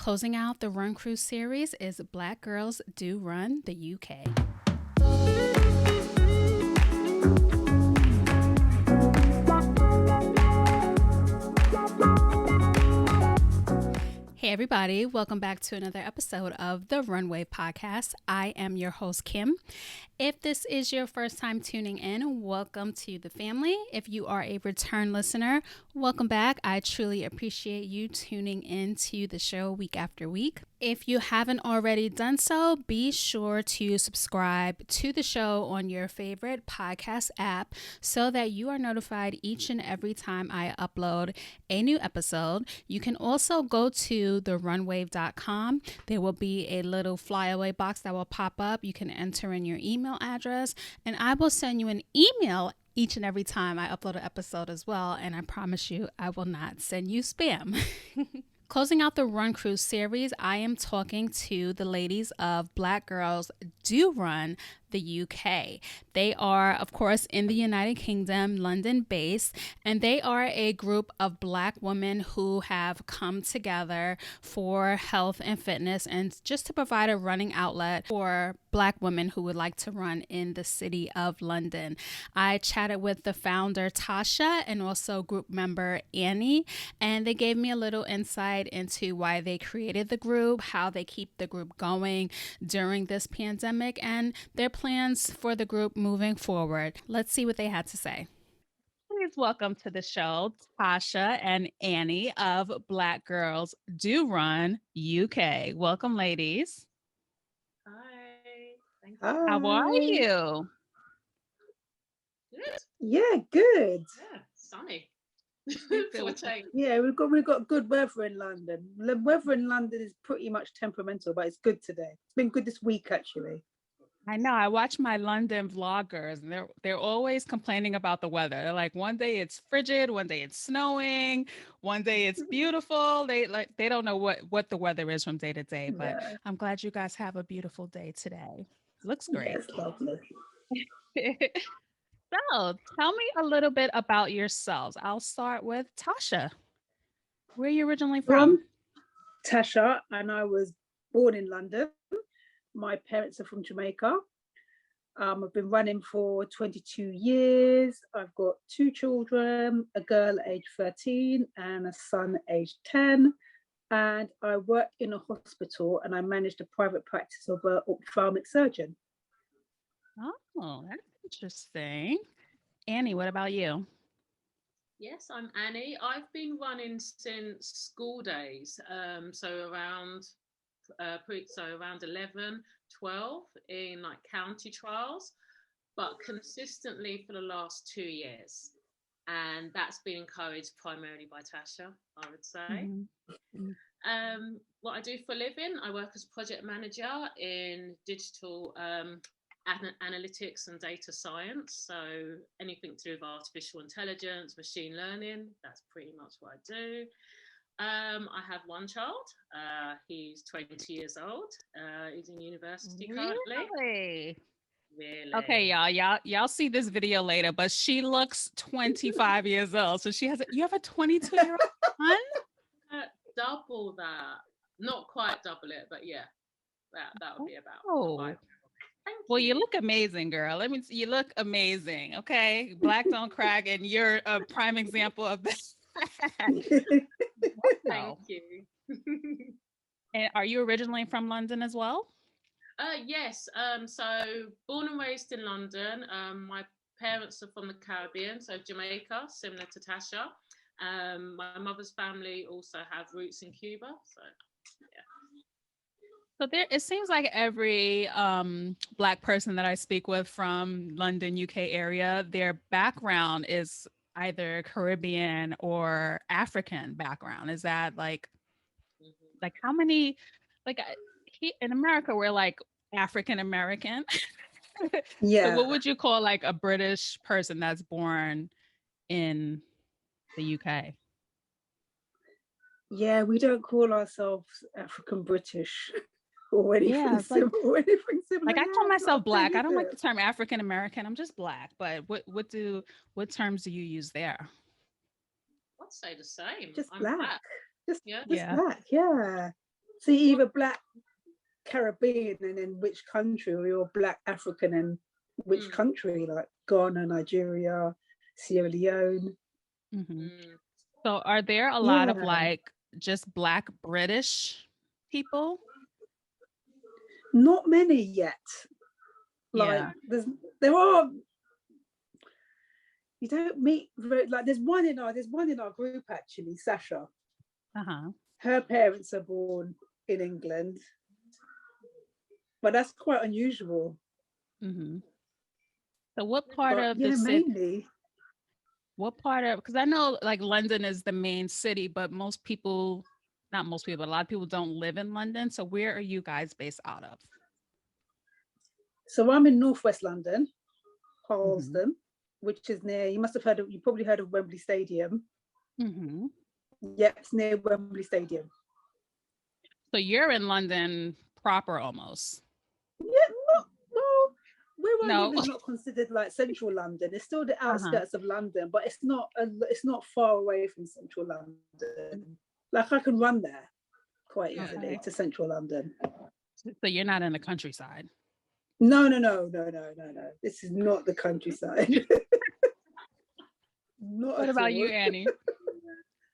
Closing out the Run Cruise series is Black Girls Do Run the UK. Hey everybody, welcome back to another episode of the Runway Podcast. I am your host, Kim. If this is your first time tuning in, welcome to the family. If you are a return listener, welcome back. I truly appreciate you tuning in to the show week after week. If you haven't already done so, be sure to subscribe to the show on your favorite podcast app so that you are notified each and every time I upload a new episode. You can also go to therunwave.com. There will be a little flyaway box that will pop up. You can enter in your email address and I will send you an email each and every time I upload an episode as well. And I promise you, I will not send you spam. Closing out the Run Cruise series, I am talking to the ladies of Black Girls Do Run the UK. They are, of course, in the United Kingdom, London based, and they are a group of Black women who have come together for health and fitness and just to provide a running outlet for Black women who would like to run in the city of London. I chatted with the founder, Tasha, and also group member, Annie, and they gave me a little insight into why they created the group, how they keep the group going during this pandemic, and their plans for the group moving forward. Let's see what they had to say. Please welcome to the show, Tasha and Annie of Black Girls Do Run UK. Welcome, ladies. Hi. Thank you. Hi. How are you? Good. Yeah, good. Yeah, sunny. For a change. Yeah, we've got good weather in London. The weather in London is pretty much temperamental, but it's good today. It's been good this week actually. I know. I watch my London vloggers, and they're always complaining about the weather. They're like, one day it's frigid, one day it's snowing, one day it's beautiful. They don't know what the weather is from day to day. But Yeah. I'm glad you guys have a beautiful day today. Looks great. Yes, lovely. So, tell me a little bit about yourselves. I'll start with Tasha. Where are you originally from? Tasha, and I was born in London. My parents are from Jamaica. I've been running for 22 years. I've got 2 children, a girl aged 13 and a son aged 10. And I worked in a hospital and I managed a private practice of an ophthalmic surgeon. Oh, that's interesting. Annie, what about you? Yes, I'm Annie. I've been running since school days. So around 11, 12 in like county trials, but consistently for the last 2 years. And that's been encouraged primarily by Tasha, I would say. Mm-hmm. What I do for a living, I work as project manager in digital analytics and data science. So anything to do with artificial intelligence, machine learning, that's pretty much what I do. I have one child. He's 20 years old. He's in university currently. Really? Okay, y'all see this video later, but she looks 25 years old. So you have a 22-year-old son? Double that. Not quite double it, but yeah, that would be about 5. Well, you look amazing, girl. You look amazing. Okay, Black don't crack, and you're a prime example of this. Thank you. And are you originally from London as well? Yes. So born and raised in London. My parents are from the Caribbean, so Jamaica, similar to Tasha. My mother's family also have roots in Cuba. So yeah. So it seems like every Black person that I speak with from London, UK area, their background is either Caribbean or African background. Is that like how many, in America, we're like African American. Yeah. So what would you call like a British person that's born in the UK? Yeah, we don't call ourselves African British or anything similar. Like I call myself Black. I don't like the term African American. I'm just Black. But what terms do you use there? I'd say the same. Just I'm Black. Just Yeah. Black. Yeah. See, either black Caribbean and then which country, or you're black African and which country, like Ghana, Nigeria, Sierra Leone. So are there a lot of like just black British people? Not many yet. Like there are. You don't meet like there's one in our group actually, Tasha. Her parents are born in England, but that's quite unusual. So what part of the city? What part of, because I know like London is the main city, but most people, not most people, but a lot of people don't live in London. So where are you guys based out of? So I'm in Northwest London, Harlesden, which is near, you probably heard of Wembley Stadium. Yep, it's near Wembley Stadium. So you're in London proper almost. Yeah, where I live is not considered like central London. It's still the outskirts of London, but it's not far away from central London. Like I can run there quite easily to central London. So you're not in the countryside. No. This is not the countryside. What about you, Annie?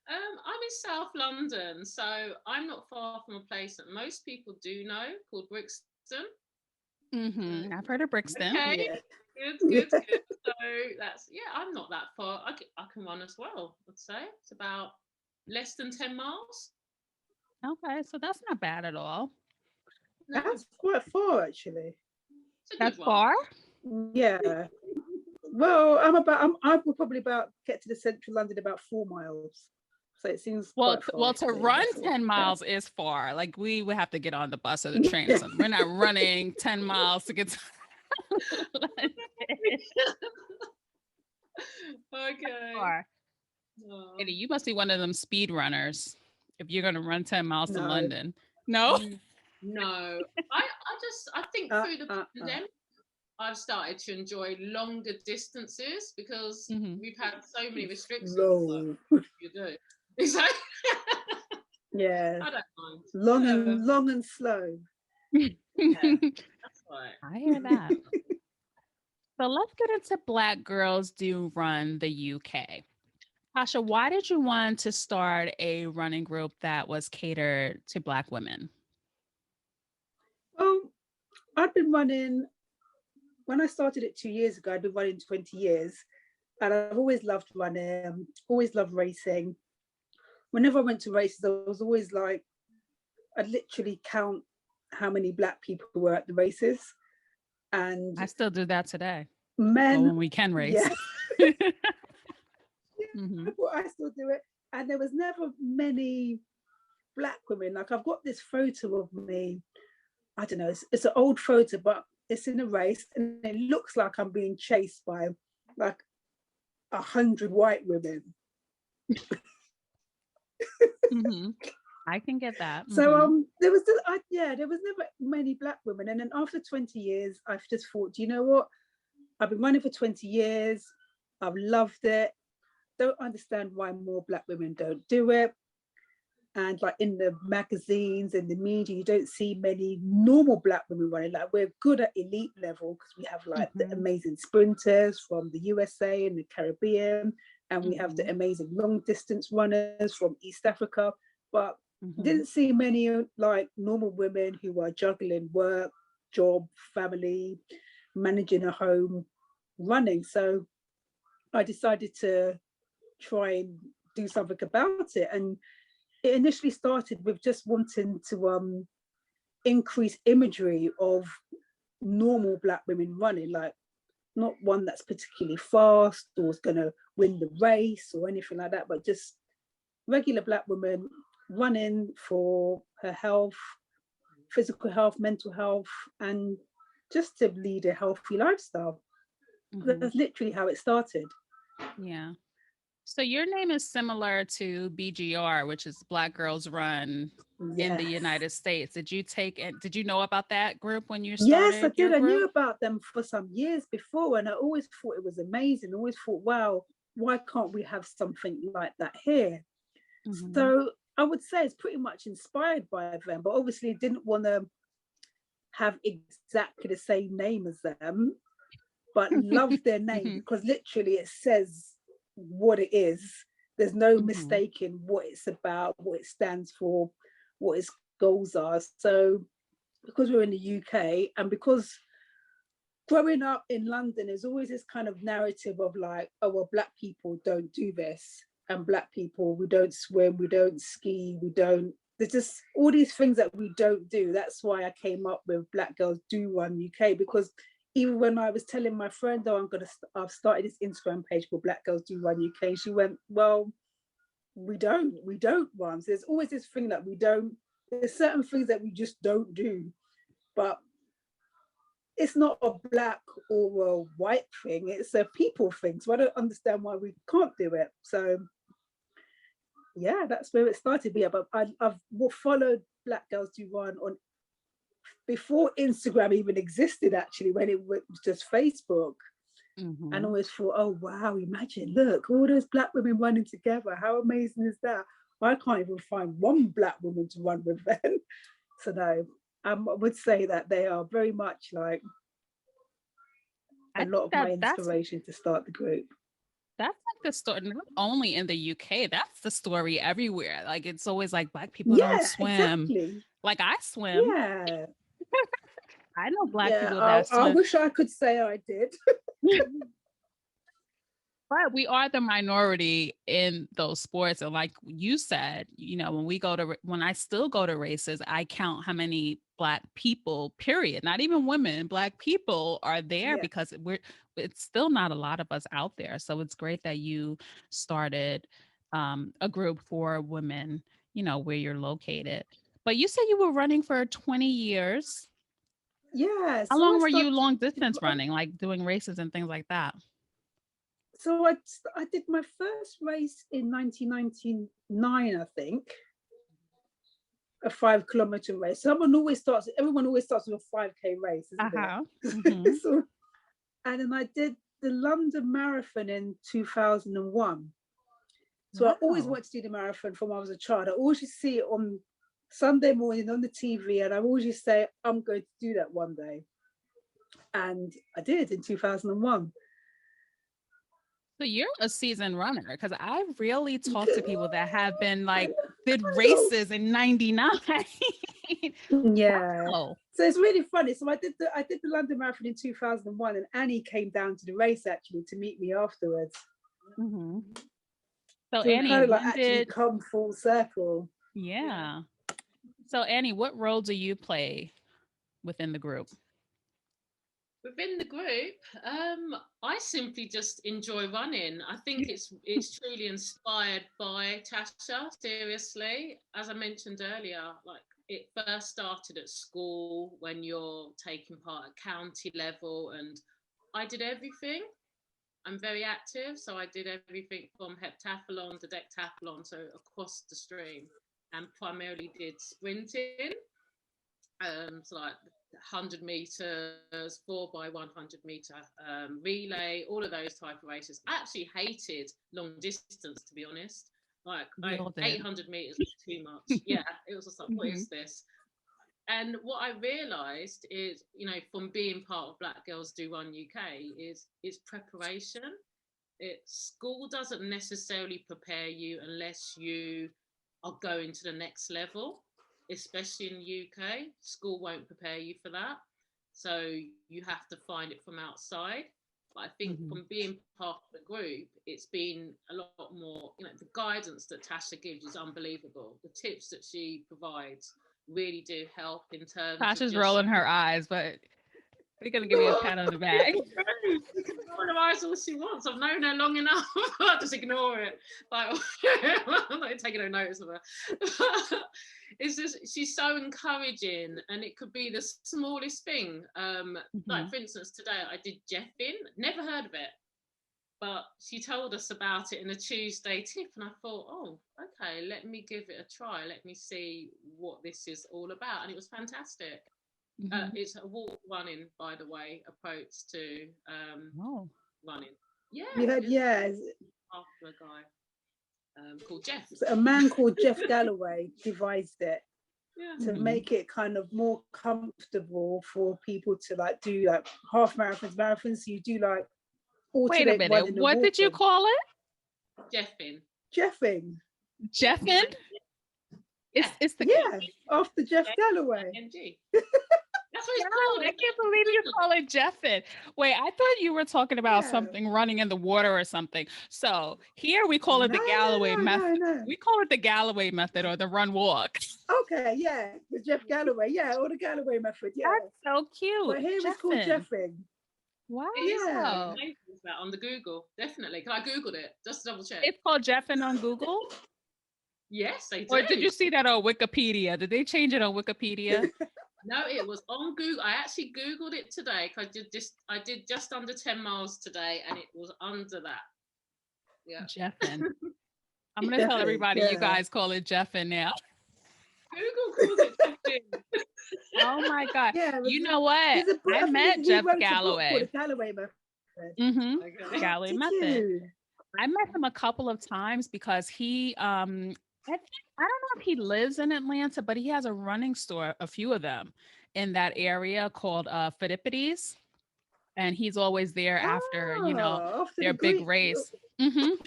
I'm in South London, so I'm not far from a place that most people do know called Brixton. I've heard of Brixton. Okay, good. So that's I'm not that far. I can run as well. I'd say it's about less than 10 miles. Okay, so that's not bad at all. No. That's quite far, actually. That's far. Yeah. Well, I will probably get to the central London about 4 miles. So it seems well quite far, to run 10 miles is far. Like we would have to get on the bus or the train or something. We're not running 10 miles to get to London. Okay. Eddie, you must be one of them speed runners if you're going to run 10 miles to London. No? No. I think through the pandemic, I've started to enjoy longer distances because we've had so many restrictions. Like, you do. Exactly. Yeah. I don't mind. Long and slow. Yeah, that's right. I hear that. So let's get into Black Girls Do Run the UK. Tasha, why did you want to start a running group that was catered to Black women? Well, I've been running, when I started it 2 years ago, I'd been running 20 years. And I've always loved running, always loved racing. Whenever I went to races, I was always like, I'd literally count how many Black people were at the races. And I still do that today. Men, when we can race. Yeah. I still do it. And there was never many Black women. Like I've got this photo of me, I don't know, it's an old photo, but it's in a race and it looks like I'm being chased by like 100 white women. I can get that. So there was never many Black women. And then after 20 years, I've just thought, do you know what? I've been running for 20 years. I've loved it. Don't understand why more Black women don't do it. And like in the magazines and the media, you don't see many normal Black women running. Like we're good at elite level because we have like the amazing sprinters from the USA and the Caribbean, and we have the amazing long distance runners from East Africa. But didn't see many like normal women who are juggling work, job, family, managing a home, running. So I decided to try and do something about it. And it initially started with just wanting to increase imagery of normal Black women running, like not one that's particularly fast or is going to win the race or anything like that, but just regular Black women running for her health, physical health, mental health, and just to lead a healthy lifestyle. That's literally how it started. Yeah. So your name is similar to BGR, which is Black Girls Run in the United States. Did you know about that group when you started? Yes, I did. I knew about them for some years before, and I always thought it was amazing. I always thought, wow, why can't we have something like that here? So I would say it's pretty much inspired by them, but obviously didn't want to have exactly the same name as them, but love their name because literally it says what it is. There's no mistaking what it's about, what it stands for, what its goals are. So because we're in the UK and because growing up in London, there's always this kind of narrative of like, oh, well, Black people don't do this. And Black people, we don't swim, we don't ski, there's just all these things that we don't do. That's why I came up with Black Girls Do Run UK, because even when I was telling my friend, oh, I've started this Instagram page called Black Girls Do Run UK, she went, well, we don't run. So there's always this thing that there's certain things that we just don't do. But it's not a Black or a white thing, it's a people thing. So I don't understand why we can't do it. So yeah, that's where it started. Yeah, but I've followed Black Girls Do Run on before Instagram even existed, actually, when it was just Facebook. And I always thought, oh wow, imagine, look, all those Black women running together. How amazing is that? I can't even find one Black woman to run with them. So no, I would say that they are very much like a lot of my inspiration to start the group. That's like the story, not only in the UK, that's the story everywhere. Like it's always like Black people don't swim. Exactly. Like I swim. Yeah. I know Black people that swim. I wish I could say I did. But we are the minority in those sports. And like you said, you know, when I still go to races, I count how many Black people, period, not even women, Black people are there because it's still not a lot of us out there. So it's great that you started a group for women, you know, where you're located. But you said you were running for 20 years. Yeah. How long were you long distance running, like doing races and things like that? So I did my first race in 1999, I think, a 5 kilometer race. Everyone always starts with a 5K race, isn't it? So, and then I did the London Marathon in 2001. So I always wanted to do the marathon from when I was a child. I always used to see it on Sunday morning on the TV, and I always used to say, I'm going to do that one day. And I did in 2001. So you're a seasoned runner, because I really talk to people that have been like did races in 99. Yeah. Wow. So it's really funny. So I did the London Marathon in 2001, and Annie came down to the race actually to meet me afterwards. So Annie, kind of like actually come full circle. Yeah. So Annie, what role do you play within the group? Within the group, I simply just enjoy running. I think it's truly inspired by Tasha, seriously. As I mentioned earlier, like it first started at school when you're taking part at county level, and I did everything. I'm very active, so I did everything from heptathlon to decathlon, so across the stream, and primarily did sprinting. So like 100 meters, 4x100 meter relay, all of those type of races. I actually hated long distance, to be honest. Like 800 meters was too much. Yeah, it was just like, what is this? And what I realised is, you know, from being part of Black Girls Do Run UK is preparation. School doesn't necessarily prepare you unless you are going to the next level. Especially in the UK, school won't prepare you for that. So you have to find it from outside. But I think from being part of the group, it's been a lot more, you know, the guidance that Tasha gives is unbelievable. The tips that she provides really do help in terms Tasha's of just rolling her eyes, but we're going to give you a pat on the back. You can roll her eyes all she wants. I've known her long enough. I'll just ignore it. Like, I'm not taking no notice of her. It's just, she's so encouraging, and it could be the smallest thing. Like, for instance, today I did Jeffing, never heard of it, but she told us about it in a Tuesday tip, and I thought, oh, okay, let me give it a try. Let me see what this is all about. And it was fantastic. It's a walk running, by the way, approach to running. Yeah. Yeah. After a guy. called Jeff. So a man called Jeff Galloway devised it to Mhm. make it kind of more comfortable for people to like do like half marathons. So you do like Wait a alternate minute. running and What did you walking. call it? Jeffing. Jeffing. Jeffin? It's the Yeah, after Jeff Galloway. NG. That's what it's called. I can't believe you call it Jeffin. Wait, I thought you were talking about Yeah. something running in the water or something. So here we call it the Galloway method. No. We call it the Galloway method or the run walk. Okay, yeah, the Jeff Galloway, yeah, or the Galloway method, yeah. That's so cute. But here it's called Jeffing. Wow. It is Yeah. that on the Google, definitely. Because I Googled it just to double check. It's called Jeffin on Google? Yes, they do. Or did you see that on Wikipedia? Did they change it on Wikipedia? No, it was on Google. I actually Googled it today because I did just under 10 miles today and it was under that. Yeah. Jeffin. I'm going to tell everybody you guys call it Jeffin now. Google calls it Jeffin. Oh my God. Yeah, you know what? I met Jeff Galloway. The Galloway method. Mm-hmm. Okay. Galloway Did method. you? I met him a couple of times because he I don't know if he lives in Atlanta, but he has a running store, a few of them in that area called Phidippides. And he's always there after, After their the big Greek- race.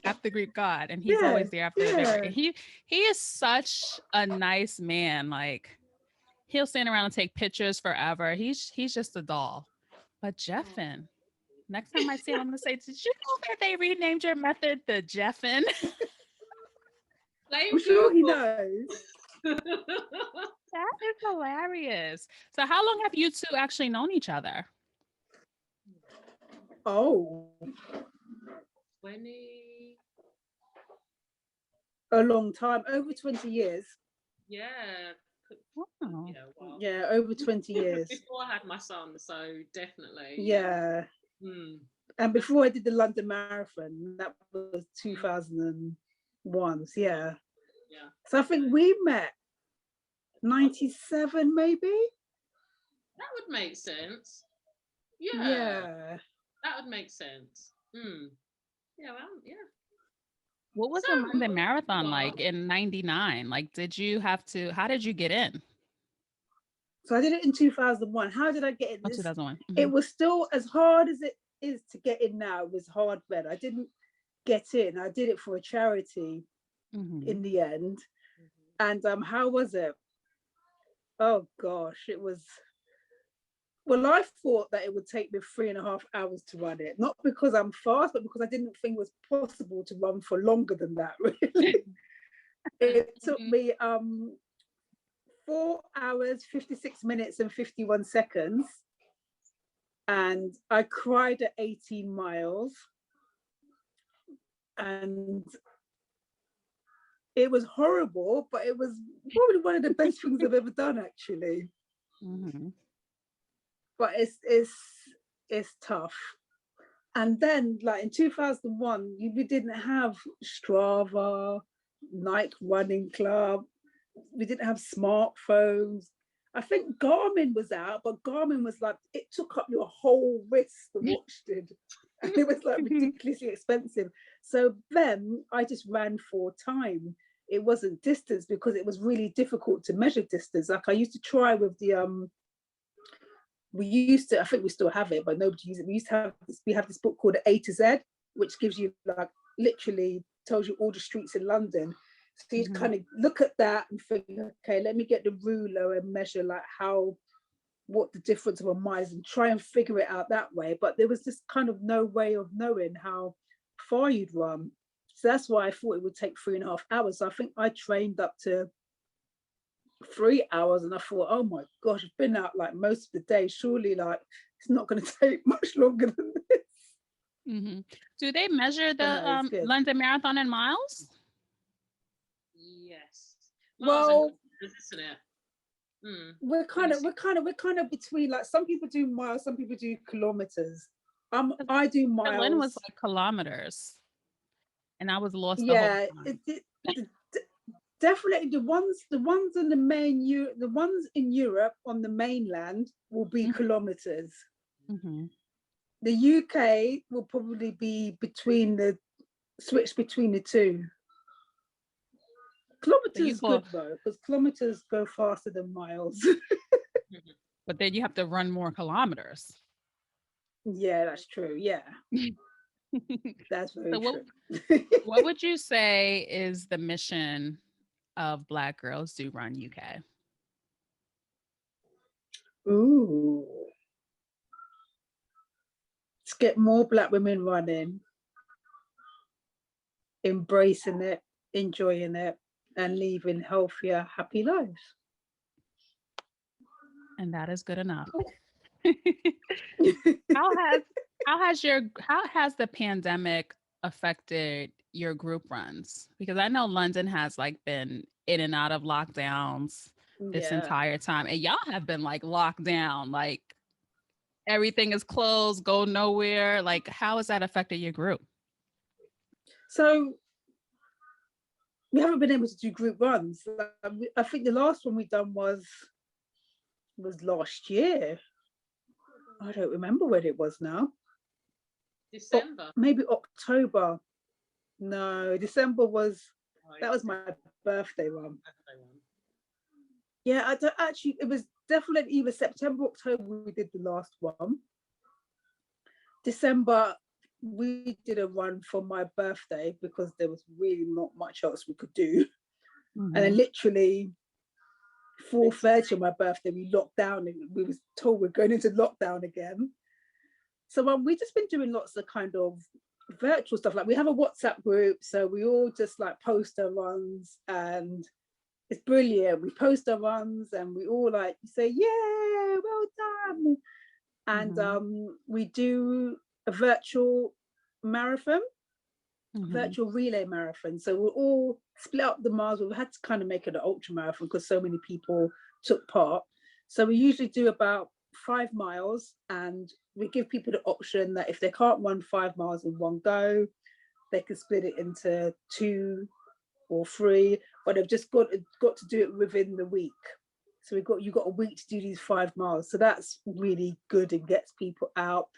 After Greek God. And he's always there after the big race. He is such a nice man. Like he'll stand around and take pictures forever. He's just a doll. But Jeffin, next time I see him, I'm gonna say, did you know that they renamed your method the Jeffin? I'm sure he knows. That is hilarious. So how long have you two actually known each other? Oh, 20. a long time, over 20 years. Yeah. Wow. Yeah, well, Yeah, over 20 years. before I had my son, so definitely. Yeah. And before I did the London Marathon, that was 2001. So yeah. So I think we met 97 maybe. That would make sense. Yeah. Yeah. That would make sense. Yeah, well, yeah. What was the London Marathon like in 99? Like, how did you get in? So I did it in 2001. How did I get in? 2001. It was still as hard as it is to get in now. It was hard then. I didn't get in. I did it for a charity in the end. And how was it? Oh gosh, it was. Well, I thought that it would take me 3.5 hours to run it. Not because I'm fast, but because I didn't think it was possible to run for longer than that, really. It took me 4 hours, 56 minutes and 51 seconds. And I cried at 18 miles. And it was horrible, but it was probably one of the best things I've ever done, actually. But it's tough. And then, like in 2001, we didn't have Strava, Nike Running Club. We didn't have smartphones. I think Garmin was out, but Garmin was like, it took up your whole wrist, the watch did. And it was like ridiculously expensive. So then I just ran for time. It wasn't distance because it was really difficult to measure distance. Like I used to try with the, I think we still have it, but nobody uses it. We have this book called A to Z, which gives you like, literally tells you all the streets in London. So you kind of look at that and think, okay, let me get the ruler and measure like what the difference of a mile is and try and figure it out that way. But there was just kind of no way of knowing how far you'd run. So that's why I thought it would take 3.5 hours. So I think I trained up to 3 hours and I thought, oh my gosh, I've been out like most of the day. Surely like it's not going to take much longer than this. Do they measure the London Marathon in miles? Yes. Well, isn't it? We're kind of between, like some people do miles, some people do kilometers. I do miles. Berlin was like kilometers, and I was lost. Yeah, definitely the ones in the ones in Europe on the mainland will be kilometers. The UK will probably be switch between the two. Kilometers good though, because kilometers go faster than miles. But then you have to run more kilometers. Yeah, that's true. Yeah. That's very So true. what would you say is the mission of Black Girls Do Run UK? Ooh. Let's get more Black women running, embracing it, enjoying it, and living healthier, happy lives. And that is good enough. How has the pandemic affected your group runs? Because I know London has like been in and out of lockdowns this entire time, and y'all have been like locked down, like everything is closed, go nowhere. Like, how has that affected your group? So we haven't been able to do group runs. I think the last one we done was last year. I don't remember when it was now. December. Maybe October. No, December was, that was my birthday run. Yeah, I don't actually, it was definitely either September, October we did the last one. December, we did a run for my birthday because there was really not much else we could do. And then literally 4:30 on my birthday, we locked down and we was told we're going into lockdown again. So we've just been doing lots of kind of virtual stuff. Like we have a WhatsApp group, so we all just like post our runs, and it's brilliant. We post our runs and we all like say, yeah, well done. And we do a virtual marathon, virtual relay marathon. So we'll all split up the miles. We've had to kind of make it an ultra marathon because so many people took part. So we usually do about 5 miles, and we give people the option that if they can't run 5 miles in one go, they can split it into 2 or 3, but they've just got to do it within the week. So you've got a week to do these 5 miles. So that's really good and gets people out.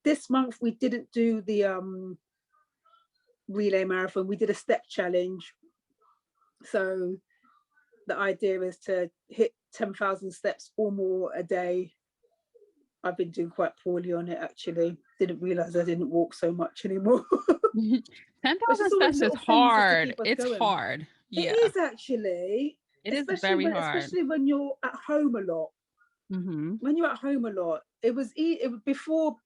This month we didn't do the relay marathon. We did a step challenge. So the idea is to hit 10,000 steps or more a day. I've been doing quite poorly on it, actually. Didn't realize I didn't walk so much anymore. 10,000 steps is hard. It's going. Hard. Yeah. It is actually. It is very hard. Especially when you're at home a lot. When you're at home a lot, it was before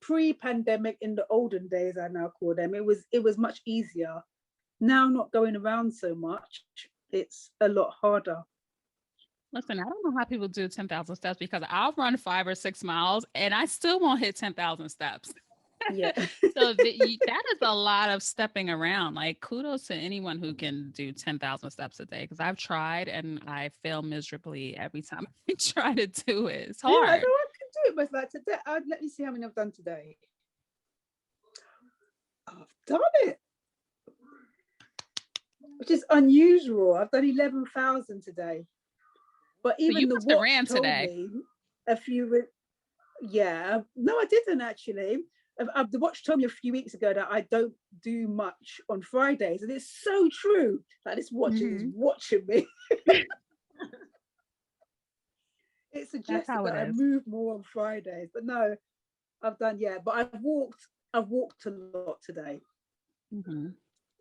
pre-pandemic, in the olden days, I now call them, it was much easier. Now not going around so much, it's a lot harder. Listen, I don't know how people do 10,000 steps, because I'll run 5 or 6 miles and I still won't hit 10,000 steps. Yeah. So that is a lot of stepping around. Like, kudos to anyone who can do 10,000 steps a day, because I've tried and I fail miserably every time I try to do it. It's hard. Yeah, I know I can do it, but like today, let me see how many I've done today. I've done it, which is unusual. I've done 11,000 today. But even you the must have watch ran told today. me a few. Yeah, no, I didn't actually. The watch told me a few weeks ago that I don't do much on Fridays, and it's so true. Like, this watch is watching me. It suggests that I move more on Fridays, but no, I've done, but I've walked a lot today.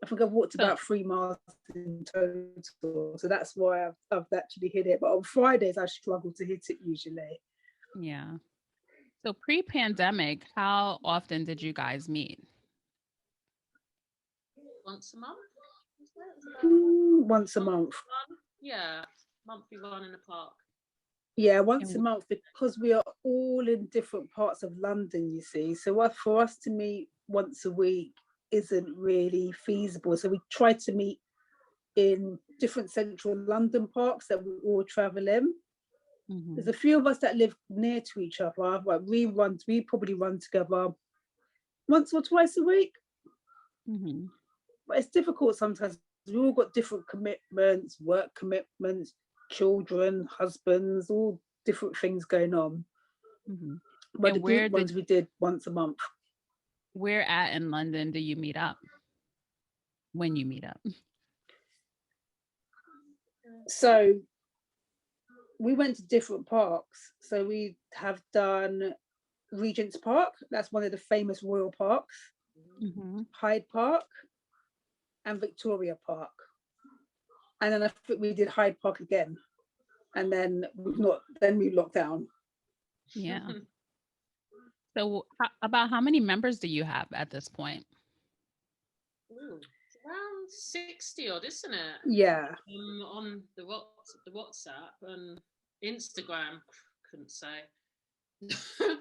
I think I've walked about 3 miles in total, so that's why I've actually hit it. But on Fridays, I struggle to hit it usually. Yeah. So pre-pandemic, how often did you guys meet? Once a month. Once a month. Yeah, monthly run in the park. Yeah, once a month, because we are all in different parts of London, you see. So for us to meet once a week isn't really feasible. So we try to meet in different central London parks that we all travel in. There's a few of us that live near to each other. Like we probably run together once or twice a week. But it's difficult sometimes. We've all got different commitments, work commitments, children, husbands, all different things going on. But the group ones we did once a month. Where at in London do you meet up? When you meet up? So we went to different parks. So we have done Regent's Park. That's one of the famous royal parks. Mm-hmm. Hyde Park and Victoria Park. And then I think we did Hyde Park again. And then we locked down. Yeah. So about how many members do you have at this point? Ooh, it's around 60 odd, isn't it? Yeah. On the WhatsApp and Instagram, couldn't say.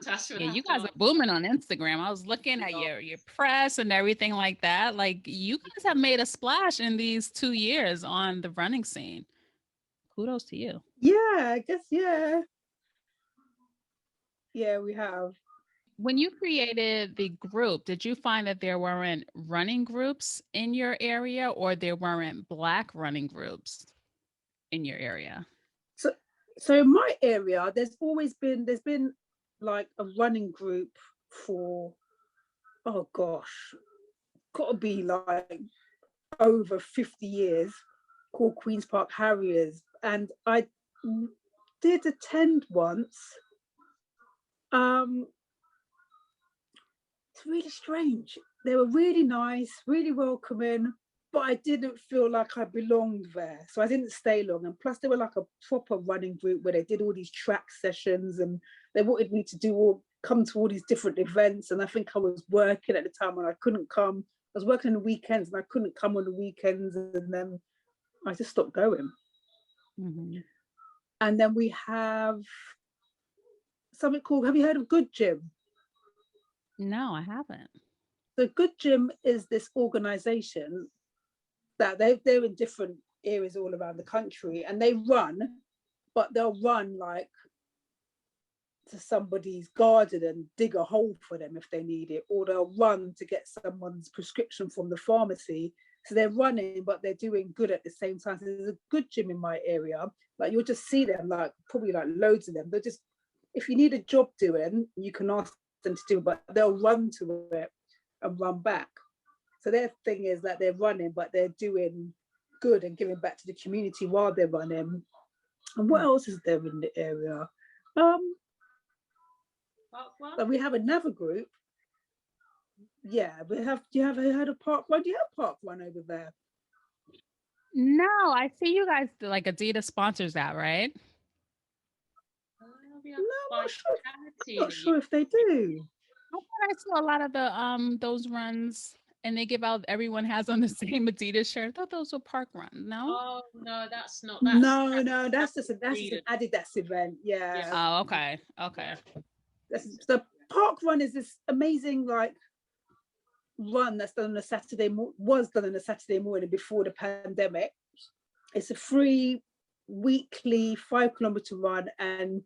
Tasha, Yeah, you guys are booming on Instagram. I was looking at your press and everything like that. Like, you guys have made a splash in these 2 years on the running scene. Kudos to you. Yeah, I guess, yeah. Yeah, we have. When you created the group, did you find that there weren't running groups in your area, or there weren't Black running groups in your area? So in my area, there's been like a running group for, oh gosh, gotta be like over 50 years, called Queen's Park Harriers. And I did attend once. It's really strange. They were really nice, really welcoming, but I didn't feel like I belonged there. So I didn't stay long. And plus they were like a proper running group where they did all these track sessions and they wanted me to come to all these different events. And I think I was working at the time and I couldn't come. I was working on the weekends and I couldn't come on the weekends. And then I just stopped going. Mm-hmm. And then we have something called, have you heard of Good Gym? No, I haven't. So Good Gym is this organization that they're in different areas all around the country, and they run, but they'll run like to somebody's garden and dig a hole for them if they need it, or they'll run to get someone's prescription from the pharmacy. So they're running, but they're doing good at the same time. So there's a Good Gym in my area. Like you'll just see them, like probably like loads of them. They're just, if you need a job doing, you can ask them to do, but they'll run to it and run back. So their thing is that they're running, but they're doing good and giving back to the community while they're running. And what else is there in the area? But we have another group. Yeah, we have. Do you have heard of Park Run? Do you have Park Run over there? No, I see you guys like Adidas sponsors that, right? No, I'm not sure if they do. I thought I saw a lot of the those runs, and they give out, everyone has on the same Adidas shirt. I thought those were park runs. No. Oh no, that's not. That's just an Adidas event. Yeah. Oh, okay. The Park Run is this amazing like run that's done on a Saturday. Was done on a Saturday morning before the pandemic. It's a free weekly 5 kilometer run, and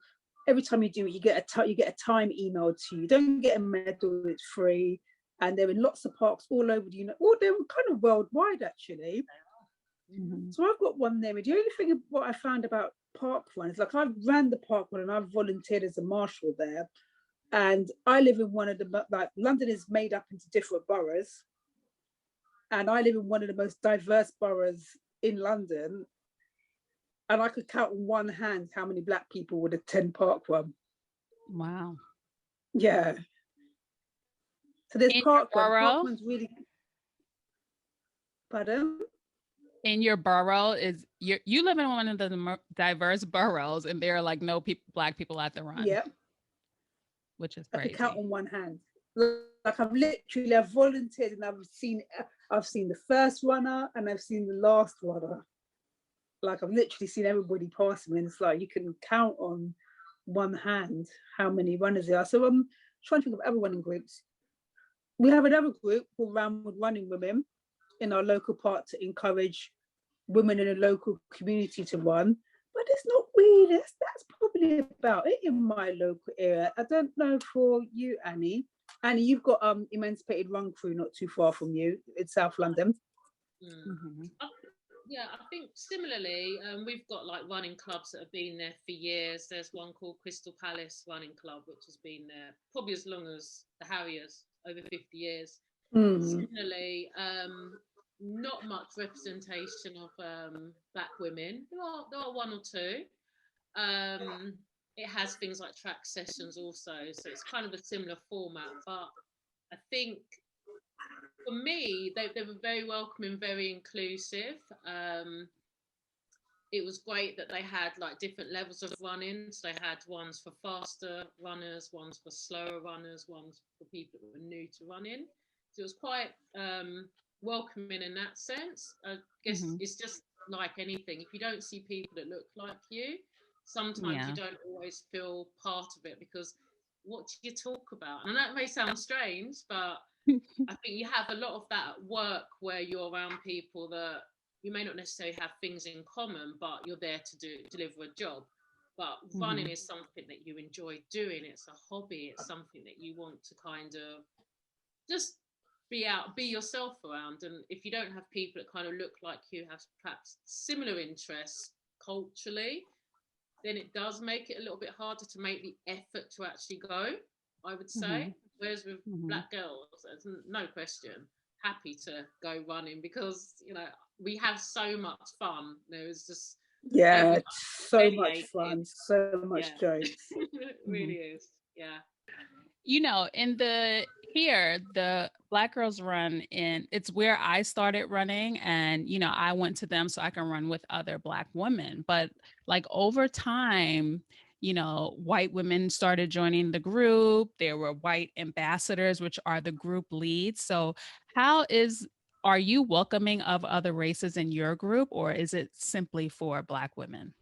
every time you do it, you get a time emailed to you. You don't get a medal, it's free. And they're in lots of parks all over the they're kind of worldwide actually. Mm-hmm. So I've got one there. The only thing what I found about Park Run is like I've ran the Park Run and I've volunteered as a marshal there. And I live in one of the, like London is made up into different boroughs. And I live in one of the most diverse boroughs in London. And I could count on one hand how many Black people would attend Park Run. Wow. Yeah. So there's Park Run. Park Run's really. Pardon? In your borough, you live in one of the diverse boroughs, and there are like no Black people at the run. Yeah. Which is crazy. I could count on one hand. Like I've volunteered and I've seen the first runner and I've seen the last runner. Like I've literally seen everybody pass me, and it's like you can count on one hand how many runners there are. So I'm trying to think of other running groups. We have another group called Round Running Women in our local park to encourage women in a local community to run. But it's not really, that's probably about it in my local area. I don't know for you, Annie. Annie, you've got Emancipated Run Crew not too far from you in South London. Mm-hmm. Yeah, I think similarly, we've got like running clubs that have been there for years. There's one called Crystal Palace Running Club, which has been there probably as long as the Harriers, over 50 years. Similarly, not much representation of black women. There are one or two. It has things like track sessions also, so it's kind of a similar format. But I think for me, they were very welcoming, very inclusive. It was great that they had like different levels of running. So they had ones for faster runners, ones for slower runners, ones for people that were new to running. So it was quite welcoming in that sense. I guess it's just like anything. If you don't see people that look like you, sometimes you don't always feel part of it, because what do you talk about? And that may sound strange, but I think you have a lot of that at work, where you're around people that you may not necessarily have things in common, but you're there to deliver a job. But running is something that you enjoy doing. It's a hobby. It's something that you want to kind of just be yourself around. And if you don't have people that kind of look like you, have perhaps similar interests culturally, then it does make it a little bit harder to make the effort to actually go, I would say. Whereas with black girls, there's no question, happy to go running, because we have so much fun. There is just so much fun, so much jokes. It really is. Yeah. In the Black Girls Run, it's where I started running, and I went to them so I can run with other Black women. But like over time, white women started joining the group. There were white ambassadors, which are the group leads. So are you welcoming of other races in your group, or is it simply for Black women?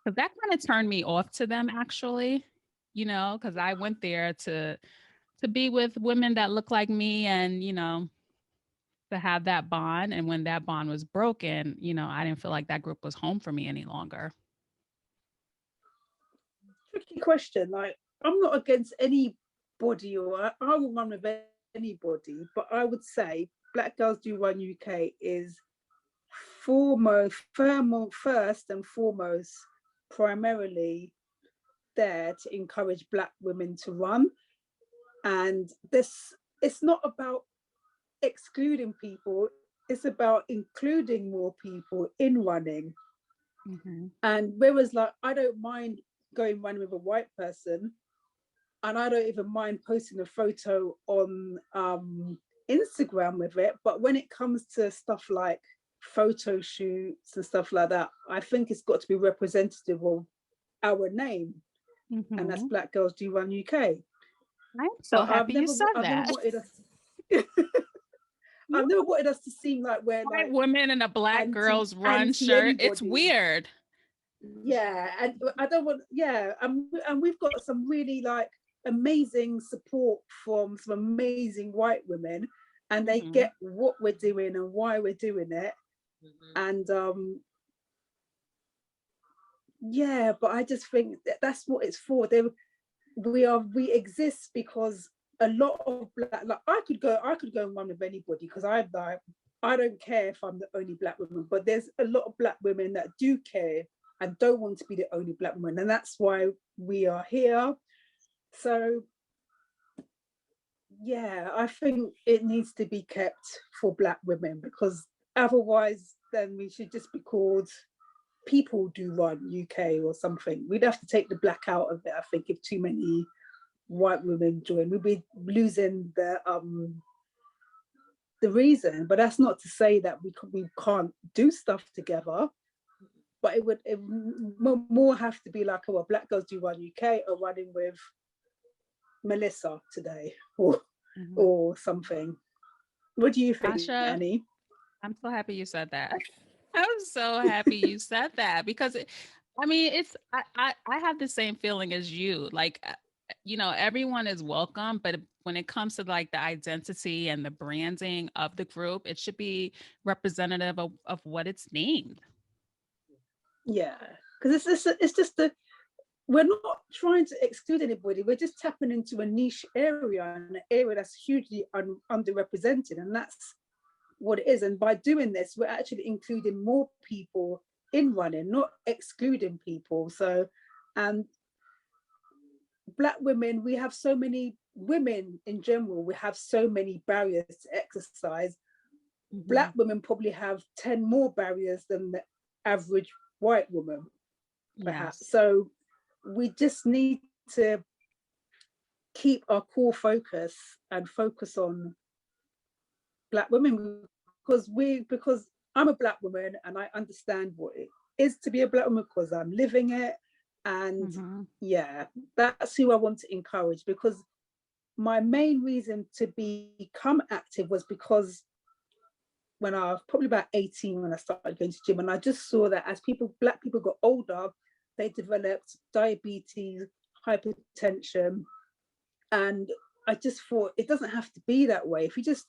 Because that kind of turned me off to them, actually, because I went there to be with women that look like me, and to have that bond. And when that bond was broken, I didn't feel like that group was home for me any longer. Tricky question. Like, I'm not against anybody, or I will run with anybody, but I would say Black Girls Do Run UK is first and foremost, primarily there to encourage Black women to run. And it's not about excluding people, it's about including more people in running. And whereas, like, I don't mind going running with a white person, and I don't even mind posting a photo on Instagram with it, but when it comes to stuff like photo shoots and stuff like that, I think it's got to be representative of our name, and that's Black Girls Do Run UK. I'm so happy you said that. I've never wanted us to seem like we're white like women in a Black Girls Run shirt. Anybody. It's weird. Yeah, and I don't want. Yeah, and we've got some really like amazing support from some amazing white women, and they get what we're doing and why we're doing it, and yeah. But I just think that's what it's for. We exist because a lot of Black, like I could go and run with anybody, because I don't care if I'm the only Black woman, but there's a lot of Black women that do care and don't want to be the only Black woman, and that's why we are here. So yeah, I think it needs to be kept for Black women, because otherwise then we should just be called People Do Run UK or something. We'd have to take the Black out of it, I think, if too many white women join. We'd be losing the reason. But that's not to say that we can't do stuff together, but it would more have to be like, oh, well, Black Girls Do Run UK are running with Melissa today, or something. What do you think, Tasha, Annie? I'm so happy you said that. I'm so happy you said that, because I have the same feeling as you. Like, everyone is welcome, but when it comes to like the identity and the branding of the group, it should be representative of what it's named. Yeah, because it's just we're not trying to exclude anybody. We're just tapping into a niche area, and an area that's hugely underrepresented, and that's what it is. And by doing this, we're actually including more people in running, not excluding people. So, and Black women, we have so many women in general, we have so many barriers to exercise. Black women probably have 10 more barriers than the average white woman, perhaps. Yes. So we just need to keep our core focus and focus on Black women, because I'm a Black woman and I understand what it is to be a Black woman because I'm living it. And yeah, that's who I want to encourage, because my main reason to become active was because when I was probably about 18 when I started going to gym, and I just saw that as Black people got older, they developed diabetes, hypertension, and I just thought it doesn't have to be that way. If you just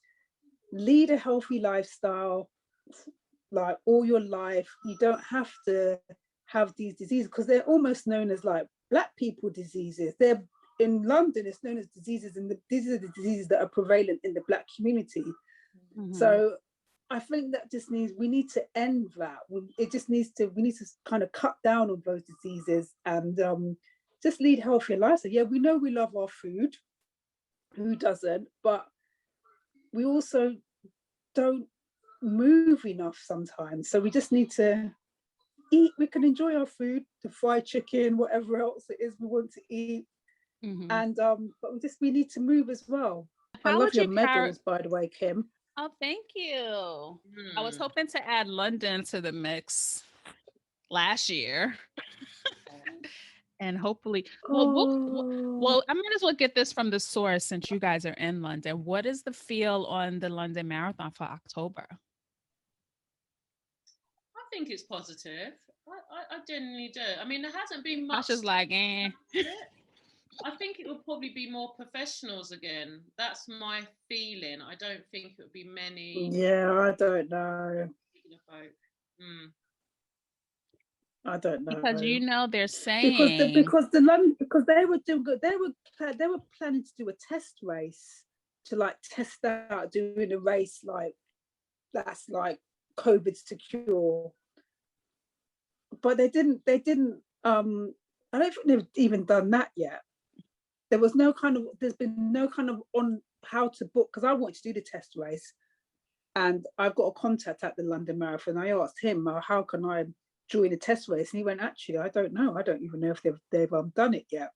lead a healthy lifestyle, like all your life, you don't have to have these diseases, because they're almost known as like Black people diseases. They're in London, it's known as diseases, and these are the diseases that are prevalent in the Black community. So I think that we need to end that. We need to kind of cut down on those diseases and just lead healthier lives. So yeah, we know we love our food. Who doesn't? But we also don't move enough sometimes. So we just need to eat. We can enjoy our food, the fried chicken, whatever else it is we want to eat. And but we need to move as well. I love your medals, by the way, Kim. Oh, thank you. I was hoping to add London to the mix last year. And hopefully, well, I might as well get this from the source since you guys are in London. What is the feel on the London Marathon for October? I think it's positive. I genuinely do. I mean, there hasn't been much. Tasha's like, eh. I think it will probably be more professionals again. That's my feeling. I don't think it would be many. Yeah, I don't know. I don't know, because they're saying because they were doing good. They were planning to do a test race to like test out doing a race like that's like COVID secure, but they didn't. I don't think they've even done that yet. There's been no kind of on how to book, because I wanted to do the test race and I've got a contact at the London Marathon. I asked him, how can I join the test race? And he went, actually, I don't know. I don't even know if they've done it yet.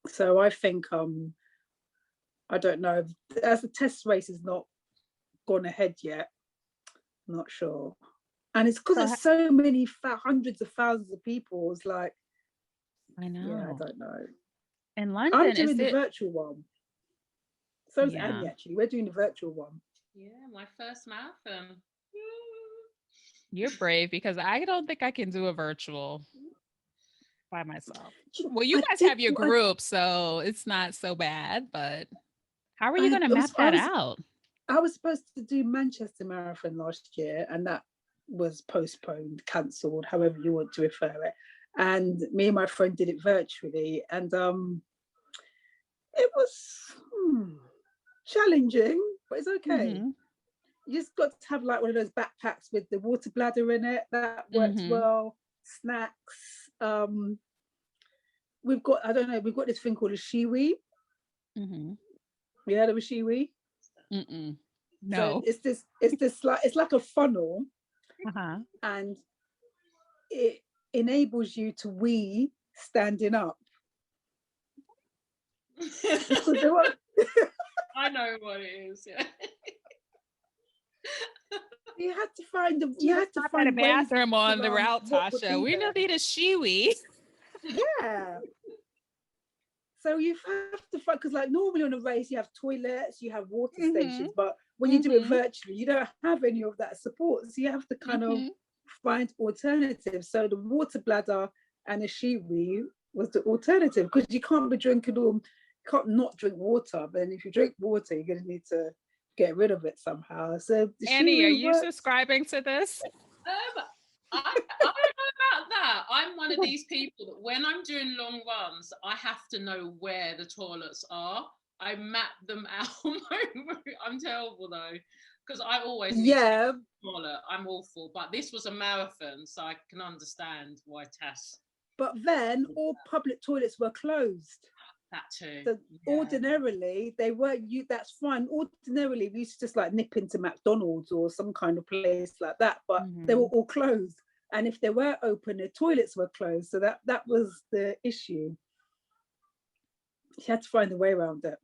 So I think, I don't know, as the test race has not gone ahead yet, I'm not sure. And it's because there's so many hundreds of thousands of people. It's like, I know. Yeah, I don't know. In London, I'm doing the virtual one. So is Annie, actually. We're doing the virtual one. Yeah, my first marathon. You're brave, because I don't think I can do a virtual by myself. Well, you guys have your group, so it's not so bad, but how are you going to map that out? I was supposed to do Manchester Marathon last year, and that was postponed, cancelled, however you want to refer it. And me and my friend did it virtually, and it was challenging, but it's okay. You just got to have like one of those backpacks with the water bladder in it. That works well. Snacks. We've got this thing called a shiwi. You heard of a shiwi? No. So it's like a funnel, and it enables you to wee standing up. I know what it is. Yeah. You had to find a bathroom on the route, Tasha. We don't need a shiwi. Yeah. So you have to find, because like normally on a race you have toilets, you have water stations, but when you do it virtually, you don't have any of that support. So you have to kind of find alternatives. So the water bladder and a shiwi was the alternative, because you can't be drinking can't not drink water, but then if you drink water, you're going to need to get rid of it somehow. So Annie, are you subscribing to this? I don't know about that. I'm one of these people that when I'm doing long runs, I have to know where the toilets are. I map them out. I'm terrible though, because I always need to toilet. I'm awful. But this was a marathon, so I can understand why Tash. But then all public toilets were closed. That too. So ordinarily they weren't you. That's fine. Ordinarily we used to just like nip into McDonald's or some kind of place like that, but they were all closed. And if they were open, the toilets were closed. So that was the issue. She had to find a way around it.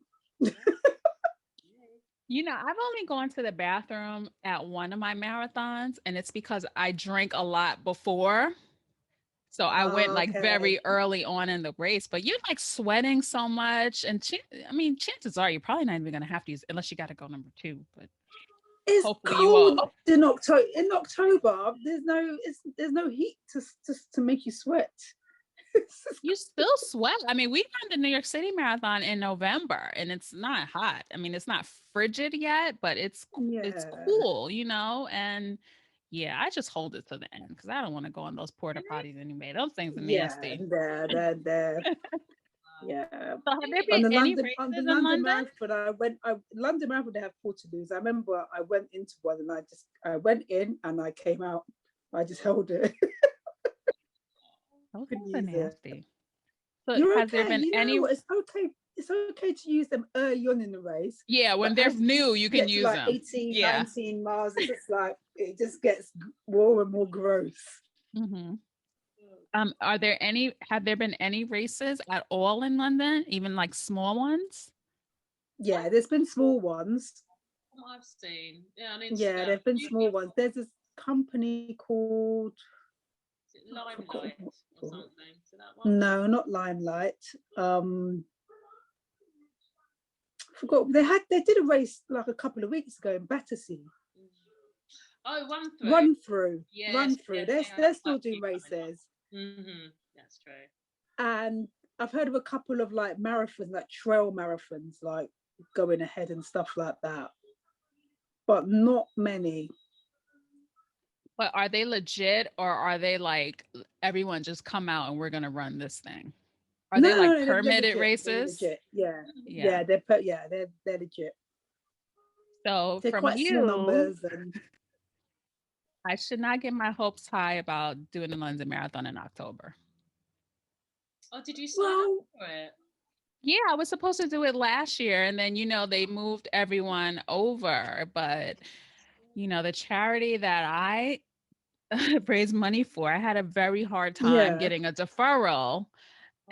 You know, I've only gone to the bathroom at one of my marathons, and it's because I drank a lot before. So I went like very early on in the race, but you're like sweating so much. And chances are you're probably not even going to have to use it unless you got to go number 2. But it's hopefully cold in October. In October, there's no heat to make you sweat. You still sweat. I mean, we ran the New York City Marathon in November, and it's not hot. I mean, it's not frigid yet, but it's cool, you know. And yeah, I just hold it to the end because I don't want to go on those porta potties anyway. Those things are nasty. They're yeah. So have there been any races in London? Marathon, London Marathon, they have portaloos. I remember I went into one and I went in and I came out. I just held it. Those things are nasty. So has there been any? It's okay. It's okay to use them early on in the race. Yeah, when they're new, you can use them. 18, 19 miles. It's just like it just gets more and more gross. Have there been any races at all in London, even like small ones? Yeah, there's been small ones. I've seen. Yeah, there've been small ones. There's this company called Limelight or something. So that one? No, not Limelight. Forgot they did a race like a couple of weeks ago in Battersea. Oh, Run through. Yes, Run through. They're still doing races. That's true. And I've heard of a couple of like marathons, like trail marathons, like going ahead and stuff like that, but not many. But are they legit, or are they like everyone just come out and we're gonna run this thing? Are they like permitted races? They're legit. They're legit. So they're from quite small numbers and I should not get my hopes high about doing the London Marathon in October. Oh, did you sign up for it? Yeah, I was supposed to do it last year, and then they moved everyone over. But the charity that I raised money for, I had a very hard time getting a deferral,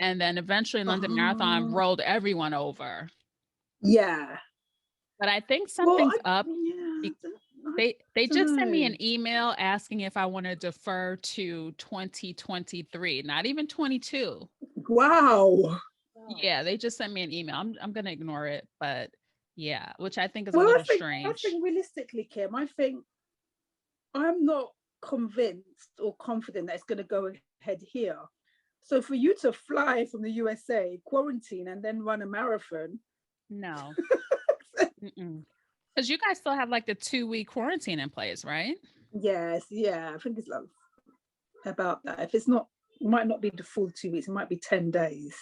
and then eventually London Marathon rolled everyone over. Yeah, but I think something's up. They just sent me an email asking if I want to defer to 2023, not even 22. Wow. Yeah, they just sent me an email. I'm gonna ignore it, but yeah, which I think is a little strange. I think realistically, Kim, I'm not convinced or confident that it's going to go ahead here. So for you to fly from the USA, quarantine, and then run a marathon, no, because you guys still have like the 2-week quarantine in place, right? Yes, I think it's like about that. If it's not, it might not be the full 2 weeks. It might be 10 days.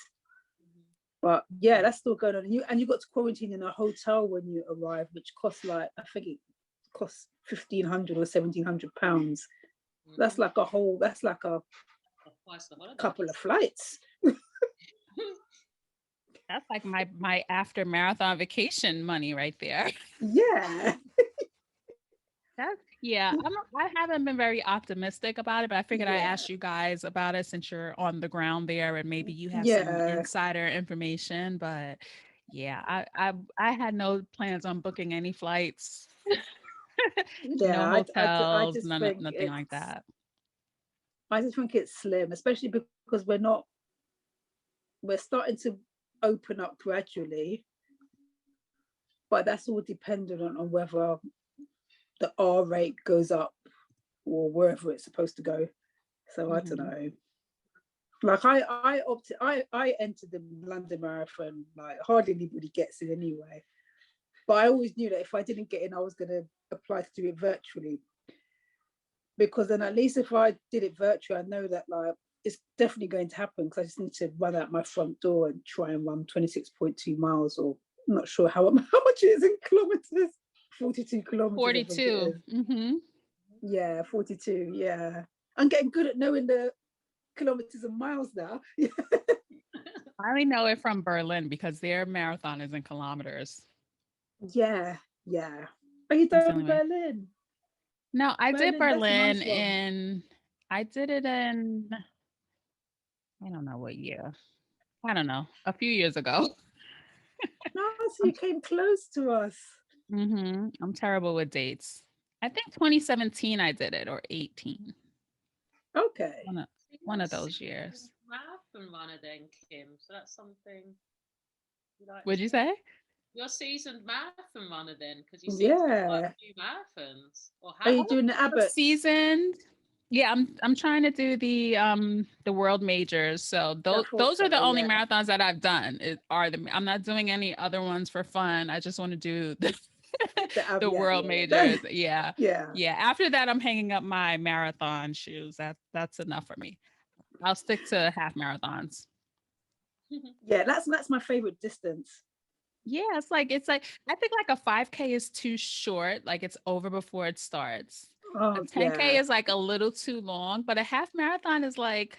But yeah, that's still going on. And you got to quarantine in a hotel when you arrive, which costs I think it costs £1,500 or £1,700. That's like a couple of flights. That's like my after marathon vacation money right there. Yeah. I haven't been very optimistic about it, but I figured I'd ask you guys about it since you're on the ground there and maybe you have some insider information. But yeah, I had no plans on booking any flights. No hotels, nothing like that. I just think it's slim, especially because we're starting to open up gradually, but that's all dependent on whether the R rate goes up or wherever it's supposed to go. So I don't know. Like I entered the London Marathon, like hardly anybody gets it anyway. But I always knew that if I didn't get in, I was going to apply to do it virtually. Because then at least if I did it virtually, I know that like it's definitely going to happen because I just need to run out my front door and try and run 26.2 miles, or I'm not sure how much it is in kilometers. 42 kilometers. 42. Yeah, 42. Yeah. I'm getting good at knowing the kilometers and miles now. I only know it from Berlin because their marathon is in kilometers. Yeah, yeah. Are you That's the done only way. Berlin? No, I did That's a Berlin nice one. I did it in, I don't know what year. I don't know, a few years ago. No, so you came close to us. I'm terrible with dates. I think 2017 I did it, or 18. Okay. One of, So one you're a of those seasoned years. marathon runner then, Kim. So that's something you like What'd to you share. say? You're a seasoned marathon runner then, because you seem to do quite Yeah. a few marathons, or Are have you done. doing the Abbott? Seasoned. Yeah, I'm trying to do the world majors. So I those thought those are so, the only yeah. marathons that I've done. I'm not doing any other ones for fun. I just want to do the Yeah, world yeah, yeah. majors. Yeah. Yeah. Yeah. After that, I'm hanging up my marathon shoes. That's enough for me. I'll stick to half marathons. Yeah, that's my favorite distance. Yeah, it's like I think like a 5K is too short, like it's over before it starts. A Oh 10K yeah. is like a little too long, but a half marathon is like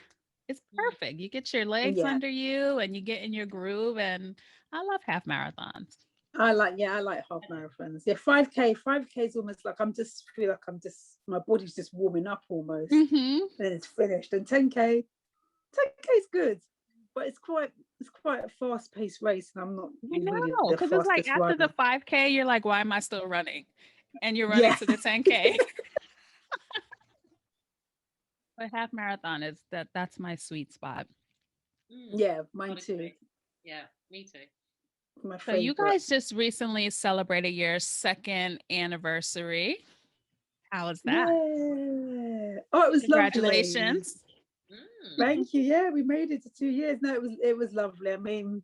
it's perfect. You get your legs Yeah. under you and you get in your groove, and I love half marathons. I like half marathons. Yeah, 5K. 5K is almost like feel like my body's just warming up almost. Mm-hmm. And then it's finished. And 10K is good. But it's quite a fast paced race and I'm not I really know, the because it's like fastest after the runner. 5K, you're like, why am I still running? And you're running Yeah. to the 10K. But half marathon is that's my sweet spot. Yeah, mine Gotta too. agree. Yeah, me too. My So you favorite. guys just recently celebrated your second anniversary. How was that? Yeah. Oh, it was lovely. Congratulations. Mm. Thank you. Yeah, we made it to 2 years. No, it was lovely. I mean,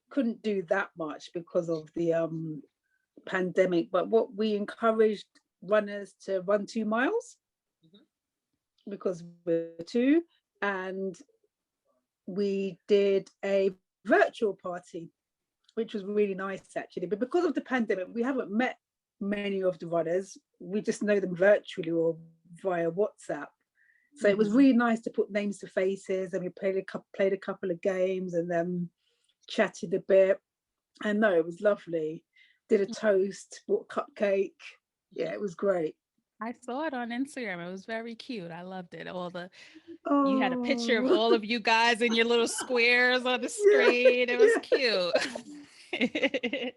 couldn't do that much because of the pandemic, but what we encouraged runners to run 2 miles because we're two, and we did a virtual party, which was really nice actually. But because of the pandemic, we haven't met many of the runners. We just know them virtually or via WhatsApp. So it was really nice to put names to faces, and we played a couple of games, and then chatted a bit. And no, it was lovely. Did a toast, bought a cupcake. Yeah, it was great. I saw it on Instagram. It was very cute. I loved it. You had a picture of Oh, all of you guys in your little squares on the yeah, screen. It was yeah. cute.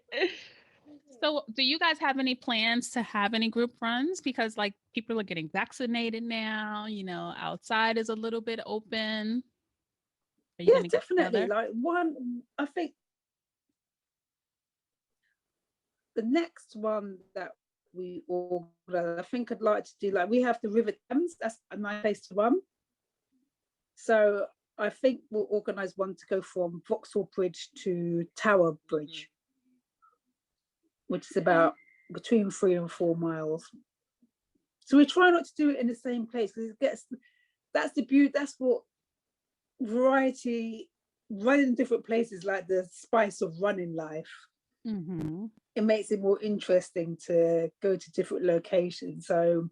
So, do you guys have any plans to have any group runs? Because like people are getting vaccinated now, outside is a little bit open. Are you Yeah, going to get definitely. together? Like I think the next one that we organize, I think I'd like to do, like, we have the River Thames. That's a nice place to run. So I think we'll organize one to go from Vauxhall Bridge to Tower Bridge, which is about between 3 and 4 miles. So we try not to do it in the same place because it gets, that's the beauty, that's what variety, running in different places, like the spice of running life. It makes it more interesting to go to different locations. So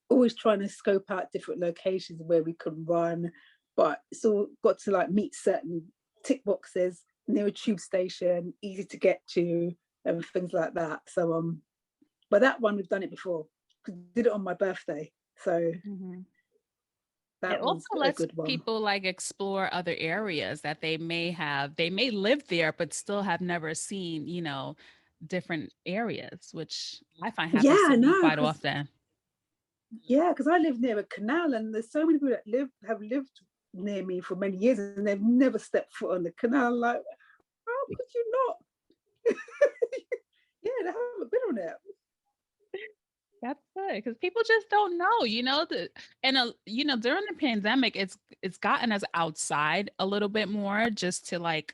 always trying to scope out different locations where we can run, but it's all got to like meet certain tick boxes near a tube station, easy to get to, and things like that. So but that one we've done it before. We did it on my birthday. So It that also one's a lets good one. people like explore other areas that they may live there, but still have never seen, different areas, which I find Yeah, happens to I me know, quite because often. I live near a canal, and there's so many people that have lived near me for many years, and they've never stepped foot on the canal. Like, how could you not? Yeah, they haven't been on it. That's good because people just don't know, during the pandemic, it's gotten us outside a little bit more just to like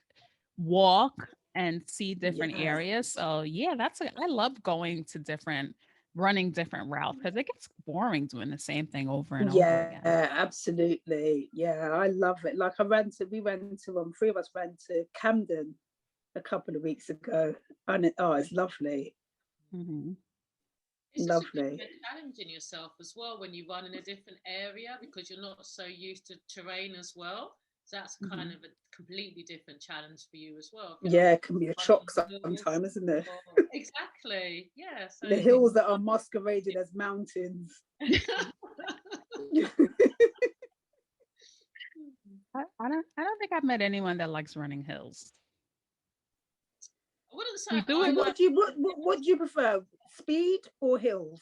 walk and see different Yeah, areas. So yeah, I love running different routes because it gets boring doing the same thing over and over yeah, again. absolutely. Yeah, I love it. Like we went to three of us ran to Camden a couple of weeks ago, and it's lovely, It's just a lovely. different challenge in yourself as well when you run in a different area because you're not so used to terrain as well. So that's kind of a completely different challenge for you as well. Yeah, it can be a shock sometimes, isn't it? Exactly. Yeah. So the hills that are masqueraded as mountains. I don't think I've met anyone that likes running hills. I wouldn't say we do it. What do you prefer, speed or hills?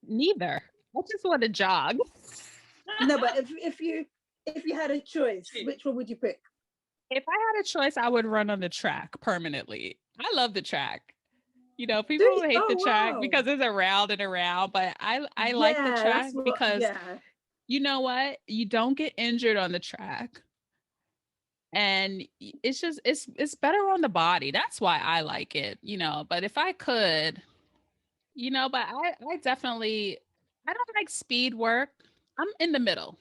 Neither. I just want to jog. No, but if you had a choice, which one would you pick? If I had a choice, I would run on the track permanently. I love the track. You know, people hate the track because it's around and around, but I like the track because you know what? You don't get injured on the track. And it's just it's better on the body. That's why I like it, you know. But if I could, you know, but I definitely I don't like speed work. I'm in the middle,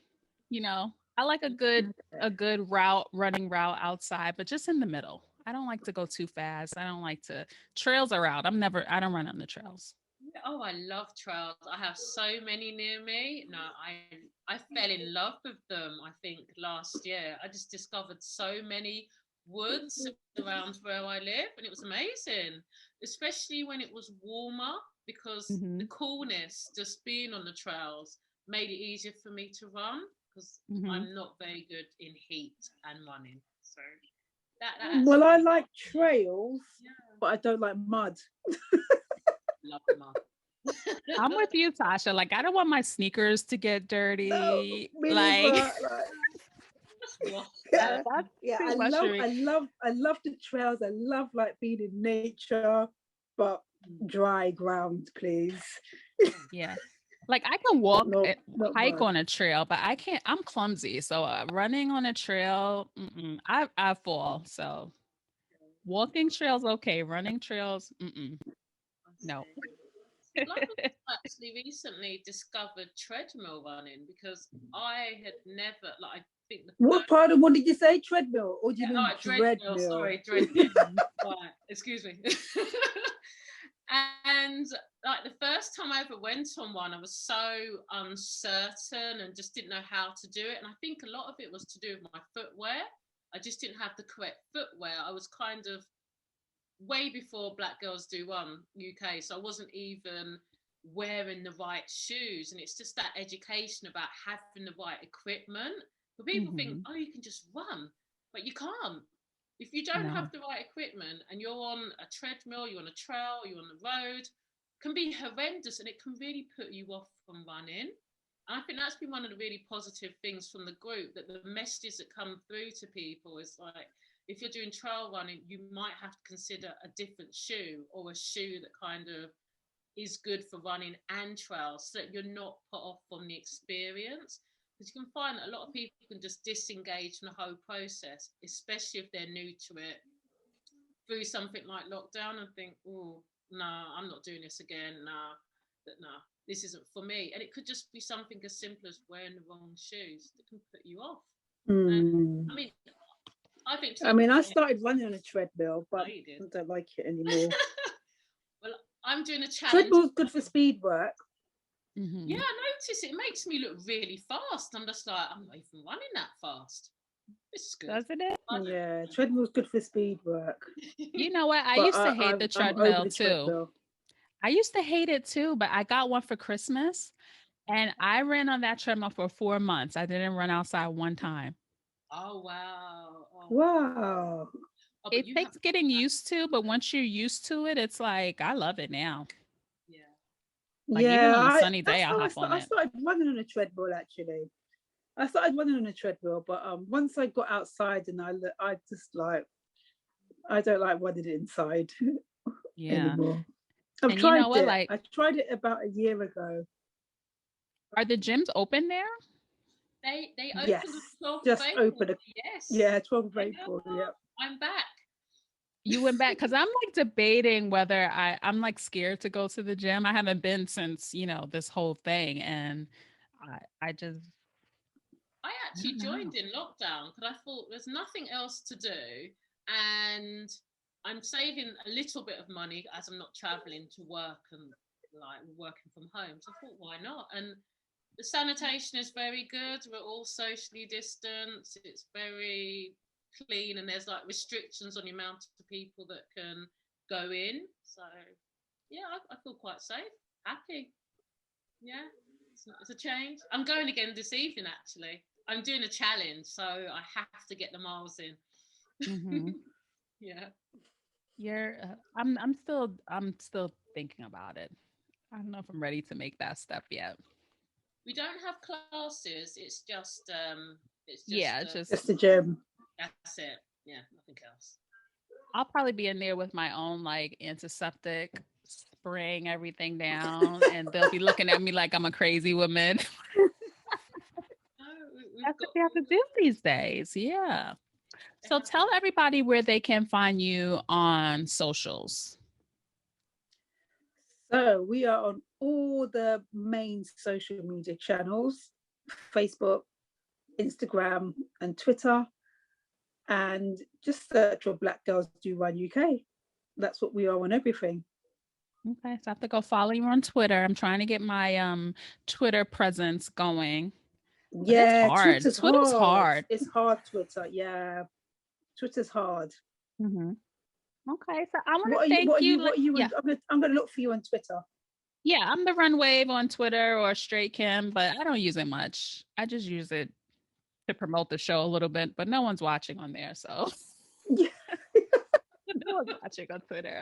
you know. I like a good running route outside, but just in the middle. I don't like to go too fast. I don't like to trails are out. I don't run on the trails. Oh, I love trails. I have so many near me. No, I fell in love with them, I think, last year. I just discovered so many woods around where I live, and it was amazing, especially when it was warmer, because the coolness, just being on the trails, made it easier for me to run, because I'm not very good in heat and running. So well, I like trails, but I don't like mud. Love mud. I'm with you, Tasha. Like, I don't want my sneakers to get dirty. No, like, I love the trails. I love like being in nature, but dry ground, please. Yeah. Like I can walk, hike mud. on a trail, but I can't. I'm clumsy, so running on a trail, I fall. So walking trails, okay. Running trails, no. I actually recently discovered treadmill running because I had never I think what did you say? Treadmill, or do you mean treadmill? Sorry, treadmill. Right, excuse me. And like the first time I ever went on one, I was so uncertain and just didn't know how to do it. And I think a lot of it was to do with my footwear. I just didn't have the correct footwear. I was kind of way before Black Girls Do Run UK, so I wasn't even wearing the right shoes. And it's just that education about having the right equipment. But people think, oh, you can just run, but you can't. If you don't have the right equipment and you're on a treadmill, you're on a trail, you're on the road, it can be horrendous, and it can really put you off from running. And I think that's been one of the really positive things from the group, that the messages that come through to people is like, if you're doing trail running, you might have to consider a different shoe, or a shoe that kind of is good for running and trail, so that you're not put off from the experience. Because you can find that a lot of people can just disengage from the whole process, especially if they're new to it, through something like lockdown, and think, oh, no, I'm not doing this again. No, this isn't for me. And it could just be something as simple as wearing the wrong shoes that can put you off. I started running on a treadmill, but I don't like it anymore. Well, I'm doing a challenge. Treadmill's good for speed work. Yeah, I notice it makes me look really fast. I'm just like, I'm not even running that fast. This is good. Doesn't it? Yeah, treadmill's good for speed work. You know what? I used to hate the treadmill too. I used to hate it too, but I got one for Christmas, and I ran on that treadmill for 4 months. I didn't run outside one time. Oh, wow. Wow. It takes getting used to, but once you're used to it, it's like, I love it now. Like, even on a sunny day, I'll hop on it. I started running on a treadmill, actually. I started running on a treadmill, but once I got outside, and I just like, I don't like running inside anymore. I've tried it. I tried it about a year ago. Are the gyms open there? They open just open. Yeah, 12th of April. Yeah. I'm back. You went back? Because I'm like debating whether I'm like scared to go to the gym. I haven't been since, this whole thing. And I actually joined in lockdown because I thought there's nothing else to do. And I'm saving a little bit of money as I'm not traveling to work and like working from home. So I thought, why not? And The sanitation is very good. We're all socially distanced. It's very clean, and there's like restrictions on the amount of people that can go in. So yeah, I feel quite safe, happy. Yeah, it's a change. I'm going again this evening, actually. I'm doing a challenge, so I have to get the miles in. Mm-hmm. Yeah. I'm still thinking about it. I don't know if I'm ready to make that step yet. We don't have classes. It's just just the gym. That's it. Yeah, nothing else. I'll probably be in there with my own like antiseptic, spraying everything down, and they'll be looking at me like I'm a crazy woman. That's what we have to do these days. Yeah. So tell everybody where they can find you on socials. So we are on all the main social media channels, Facebook, Instagram, and Twitter. And just search for Black Girls Do Run UK. That's what we are on everything. Okay, so I have to go follow you on Twitter. I'm trying to get my Twitter presence going. Yeah, hard. Twitter's hard. It's hard, Twitter. Yeah, Twitter's hard. Mm-hmm. Okay, so I want to thank you. Yeah. I'm going to look for you on Twitter. Yeah, I'm the Run Wave on Twitter or Straight Kim, but I don't use it much. I just use it to promote the show a little bit, but no one's watching on there, so yeah. no one's watching on Twitter.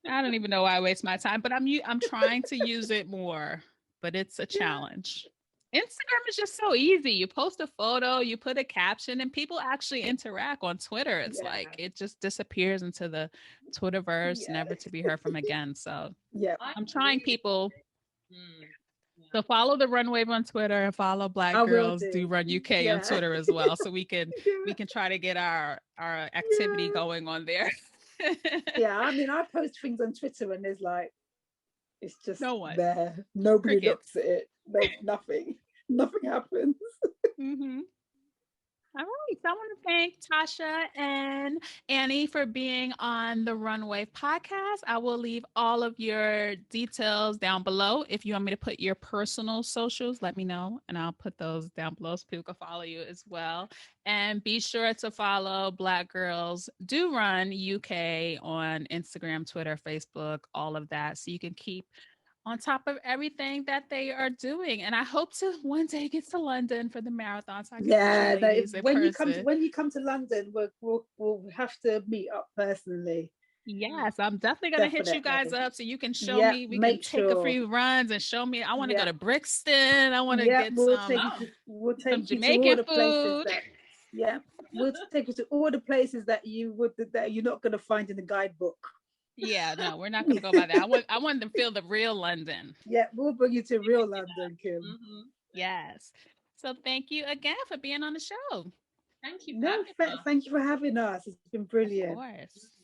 I don't even know why I waste my time, but I'm trying to use it more, but it's a challenge. Instagram is just so easy. You post a photo, you put a caption, and people actually interact. On Twitter, it's like it just disappears into the Twitterverse, never to be heard from again. So yeah, I'm trying people. So follow the Run Wave on Twitter and follow Black Girls Do Run UK on Twitter as well, so we can try to get our activity going on there. Yeah, I mean, I post things on Twitter and there's like, it's just no one there. Nobody looks at it. No, nothing happens. Mm-hmm. All right, so I want to thank Tasha and Annie for being on the Run Wave podcast. I will leave all of your details down below. If you want me to put your personal socials, let me know, and I'll put those down below so people can follow you as well. And be sure to follow Black Girls Do Run UK on Instagram, Twitter, Facebook, all of that, so you can keep on top of everything that they are doing. And I hope to one day get to London for the marathon. So I can when you come to London, we'll have to meet up personally. Yes, I'm definitely going to hit you guys up so you can show me. We can take a few runs and show me. I want to go to Brixton. I want to get some Jamaican food. We'll take you to all the places that you're not going to find in the guidebook. Yeah, no, we're not going to go by that. I want them to feel the real London. Yeah, we'll bring you to real London, Kim. Mm-hmm. Yes. So thank you again for being on the show. Thank you. Thank you for having us. It's been brilliant. Of course.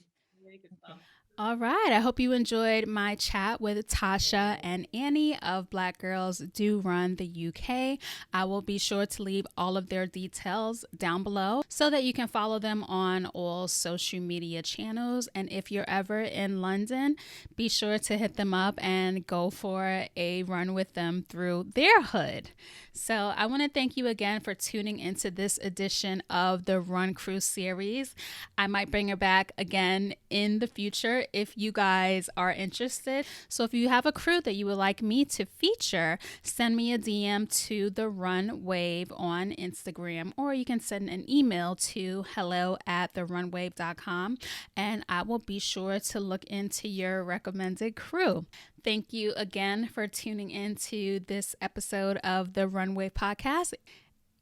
Really good fun. All right. I hope you enjoyed my chat with Tasha and Annie of Black Girls Do Run the UK. I will be sure to leave all of their details down below so that you can follow them on all social media channels. And if you're ever in London, be sure to hit them up and go for a run with them through their hood. So I want to thank you again for tuning into this edition of the Run Crew series. I might bring her back again in the future if you guys are interested. So if you have a crew that you would like me to feature, send me a DM to the Run Wave on Instagram, or you can send an email to hello@therunwave.com, and I will be sure to look into your recommended crew. Thank you again for tuning into this episode of the Run Wave podcast,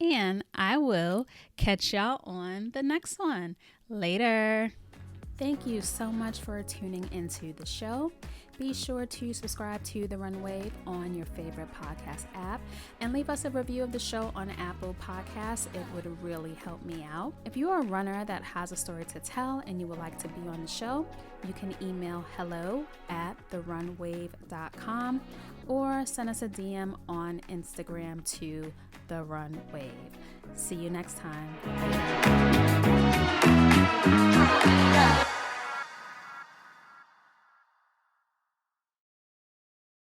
and I will catch y'all on the next one. Later. Thank you so much for tuning into the show. Be sure to subscribe to The Run Wave on your favorite podcast app and leave us a review of the show on Apple Podcasts. It would really help me out. If you are a runner that has a story to tell and you would like to be on the show, you can email hello@therunwave.com or send us a DM on Instagram to The Run Wave. See you next time.